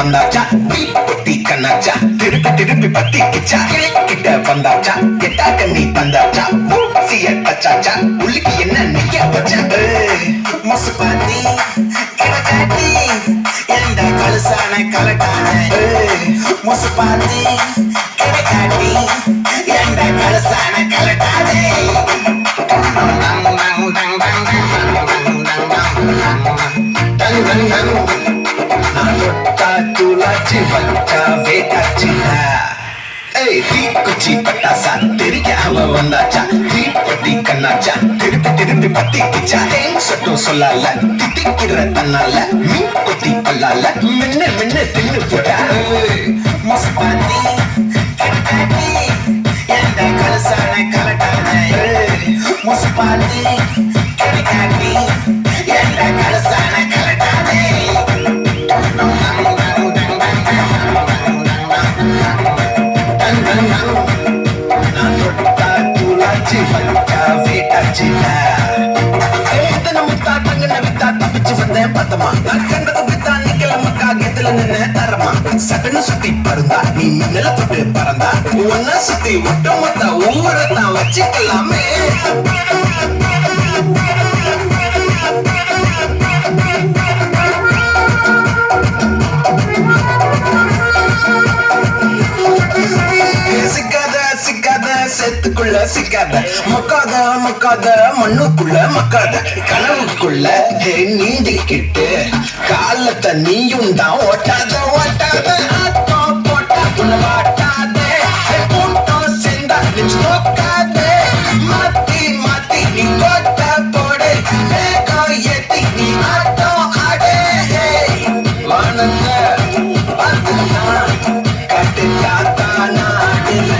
வந்தாச்சா தீப்பொட்டி கண்ணாச்சா திருப்பி திருப்பி பத்தி கிச்சா கிட்ட வந்தாச்சா எட்டா கண்ணி தந்தாச்சா ஊசிய தச்சாச்சா உள்ளுக்கு என்ன நிக்க வச்சா மசு பாத்தி கிடக்காட்டி எந்த கலுசான கலட்டான மசு பாத்தி கிடக்காட்டி எந்த கலுசான கலட்டானே நான் தொட்டா தூளாச்சு வச்சா வேட்டாச்சுடா தீக்குச்சி பட்டாசா தெரிக்க அவ வந்தாச்சா தீப்பொட்டி கண்ணாச்சா திருப்பி திருப்பி பத்தி கிச்சா சொட்டும் சொல்லால திட்டிக்கிற தன்னால மீன் கொத்தி பல்லால மின்னு மின்னு தின்னு போட்டா மசு பாத்தி கிடக்காட்டி எந்த கலசான கலட்டான மசு பாத்தி கிடக்காட்டி எந்த கலசான கலட்டானே நான் தொட்டா தூளாச்சு வச்சா வேட்டாச்சுடா முத்தா தங்கன வித்தா தப்பிச்சு வந்தேன் பத்தமா நான் கண்டது வித்தா நிக்கலமக்கா கெத்துல நின்ன தரமா சட்டன்னு சுத்தி பருந்தா நீ நில தொட்டு பறந்தா ஒன்னா சுத்தி ஒட்டு மொத்த ஊரத்தான் வச்சுக்கலாமே செத்துக்குள்ள சிக்காத மக்காத மக்காத மண்ணுக்குள்ள மக்காத கனவுக்குள்ள நீண்டிக்கிட்டு காலத்தை நீயும் தான் ஓட்டாத ஓட்டாத ஆட்டம் போட்டா உன்னை வாட்டாத கூட்டம் சேர்ந்தா நெஞ்சு நோக்காத மாத்தி மாத்தி நீ கோட்ட போடு வேகம் ஏத்தி நீ ஆட்டம் ஆடு வானத்தை பார்த்துதான் கட்டு காத்தா நாடுல